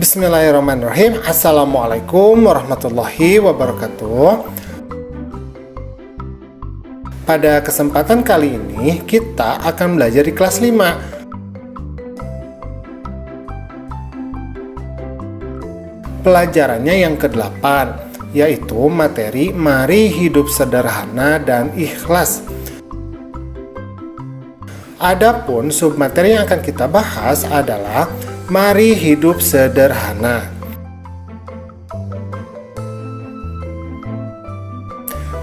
Bismillahirrahmanirrahim. Assalamualaikum warahmatullahi wabarakatuh. Pada kesempatan kali ini kita akan belajar di kelas 5. Pelajarannya yang ke-8, yaitu materi Mari Hidup Sederhana dan Ikhlas. Adapun submateri yang akan kita bahas adalah Mari Hidup Sederhana.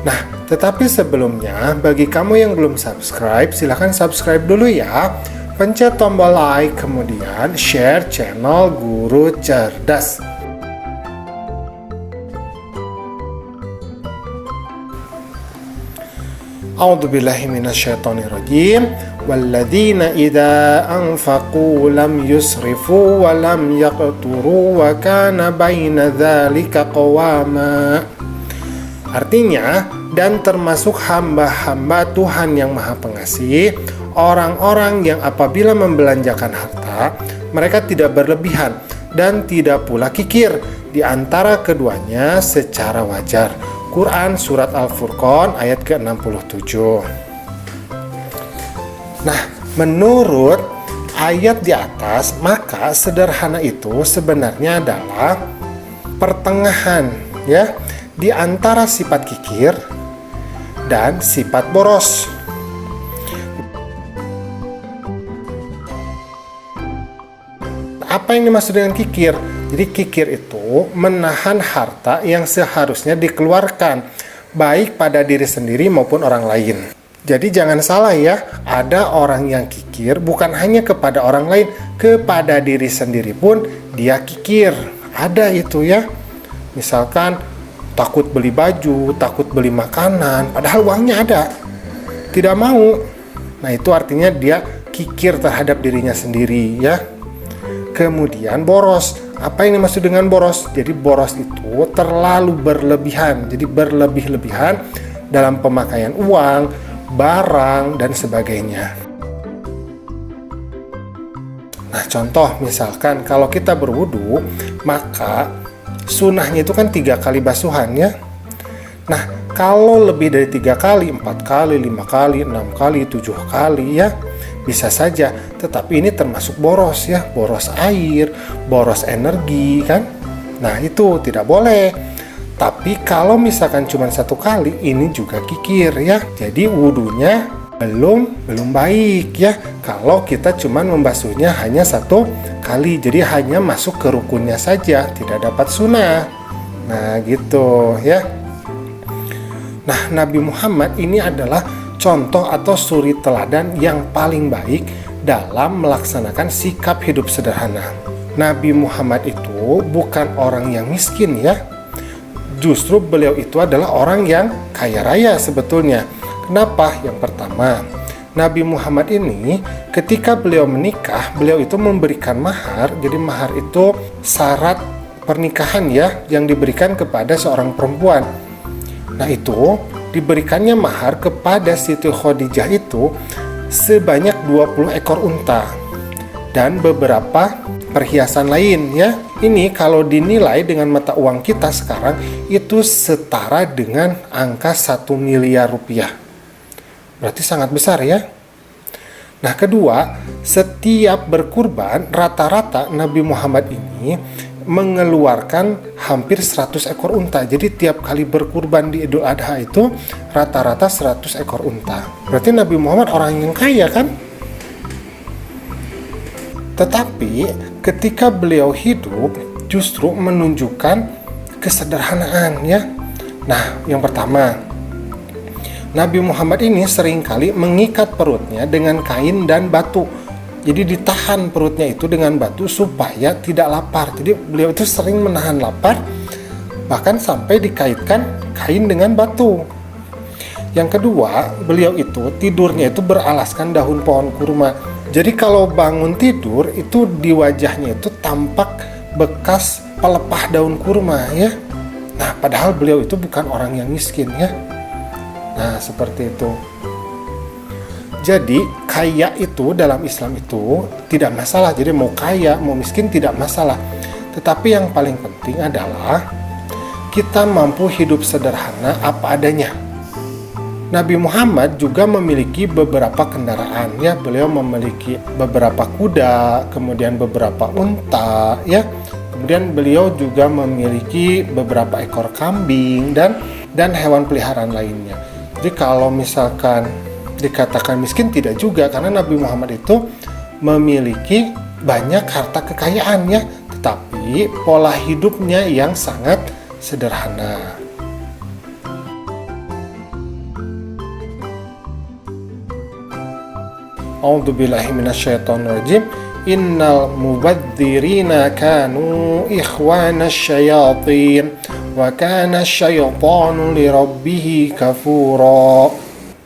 Nah, tetapi sebelumnya, bagi kamu yang belum subscribe, silahkan subscribe dulu ya. Pencet tombol like, kemudian share channel Guru Cerdas. A'udzubillahi minasyaitonirrajim. Walladzina idza anfaqu lam yusrifu wa lam yaqturu wa kana baina dzalika qawama. Artinya, dan termasuk hamba-hamba Tuhan yang Maha Pengasih, orang-orang yang apabila membelanjakan harta, mereka tidak berlebihan dan tidak pula kikir di antara keduanya secara wajar. Quran Surat Al-Furqan ayat ke-67. Nah, menurut ayat di atas, maka sederhana itu sebenarnya adalah pertengahan ya di antara sifat kikir dan sifat boros. Apa yang dimaksud dengan kikir? Jadi kikir itu menahan harta yang seharusnya dikeluarkan, baik pada diri sendiri maupun orang lain. Jadi jangan salah ya, ada orang yang kikir bukan hanya kepada orang lain, kepada diri sendiri pun dia kikir. Ada itu ya. Misalkan takut beli baju, takut beli makanan, padahal uangnya ada. Tidak mau. Nah, itu artinya dia kikir terhadap dirinya sendiri ya. Kemudian boros. Apa yang dimaksud dengan boros? Jadi boros itu terlalu berlebihan. Jadi berlebih-lebihan dalam pemakaian uang, barang, dan sebagainya. Nah, contoh misalkan kalau kita berwudu, maka sunahnya itu kan 3 kali basuhan ya. Nah, kalau lebih dari 3 kali, 4 kali, 5 kali, 6 kali, 7 kali ya, bisa saja, tetapi ini termasuk boros ya, boros air, boros energi kan. Nah, itu tidak boleh. Tapi kalau misalkan cuma 1 kali, ini juga kikir ya. Jadi wudunya belum baik ya. Kalau kita cuma membasuhnya hanya 1 kali, jadi hanya masuk ke rukunnya saja, tidak dapat sunnah. Nah, gitu ya. Nah, Nabi Muhammad ini adalah contoh atau suri teladan yang paling baik dalam melaksanakan sikap hidup sederhana. Nabi Muhammad itu bukan orang yang miskin ya. Justru beliau itu adalah orang yang kaya raya sebetulnya. Kenapa? Yang pertama, Nabi Muhammad ini ketika beliau menikah, beliau itu memberikan mahar. Jadi mahar itu syarat pernikahan ya, yang diberikan kepada seorang perempuan. Nah, itu diberikannya mahar kepada Siti Khadijah itu sebanyak 20 ekor unta dan beberapa perhiasan lain ya. Ini kalau dinilai dengan mata uang kita sekarang itu setara dengan angka 1 miliar rupiah. Berarti sangat besar ya. Nah, kedua, setiap berkurban rata-rata Nabi Muhammad ini mengeluarkan hampir 100 ekor unta. Jadi tiap kali berkurban di Idul Adha itu rata-rata 100 ekor unta. Berarti Nabi Muhammad orang yang kaya kan? Tetapi ketika beliau hidup justru menunjukkan kesederhanaan ya. Nah, yang pertama, Nabi Muhammad ini seringkali mengikat perutnya dengan kain dan batu. Jadi ditahan perutnya itu dengan batu supaya tidak lapar. Jadi beliau itu sering menahan lapar, bahkan sampai dikaitkan kain dengan batu. Yang kedua, beliau itu tidurnya itu beralaskan daun pohon kurma. Jadi kalau bangun tidur itu di wajahnya itu tampak bekas pelepah daun kurma ya. Nah, padahal beliau itu bukan orang yang miskin ya. Nah, seperti itu. Jadi kaya itu dalam Islam itu tidak masalah. Jadi mau kaya, mau miskin tidak masalah. Tetapi yang paling penting adalah kita mampu hidup sederhana apa adanya. Nabi Muhammad juga memiliki beberapa kendaraan ya. Beliau memiliki beberapa kuda, kemudian beberapa unta ya. Kemudian beliau juga memiliki beberapa ekor kambing dan hewan peliharaan lainnya. Jadi kalau misalkan dikatakan miskin, tidak juga, karena Nabi Muhammad itu memiliki banyak harta kekayaan ya, tetapi pola hidupnya yang sangat sederhana. A'udzubillahi minasyaitonirrajim. Innal mubadzirina kanu ikhwanas syayatin wa kana syaitanu lirabbih kafura.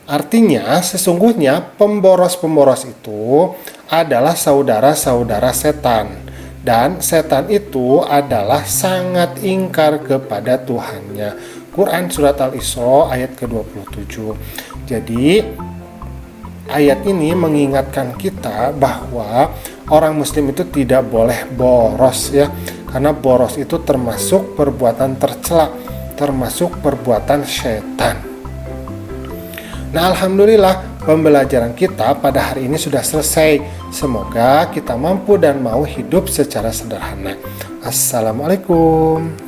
Artinya, sesungguhnya pemboros-pemboros itu adalah saudara-saudara setan, dan setan itu adalah sangat ingkar kepada Tuhannya. Quran Surat Al-Isra ayat ke-27. Jadi ayat ini mengingatkan kita bahwa orang muslim itu tidak boleh boros ya, karena boros itu termasuk perbuatan tercela, termasuk perbuatan setan. Nah, alhamdulillah pembelajaran kita pada hari ini sudah selesai. Semoga kita mampu dan mau hidup secara sederhana. Assalamualaikum.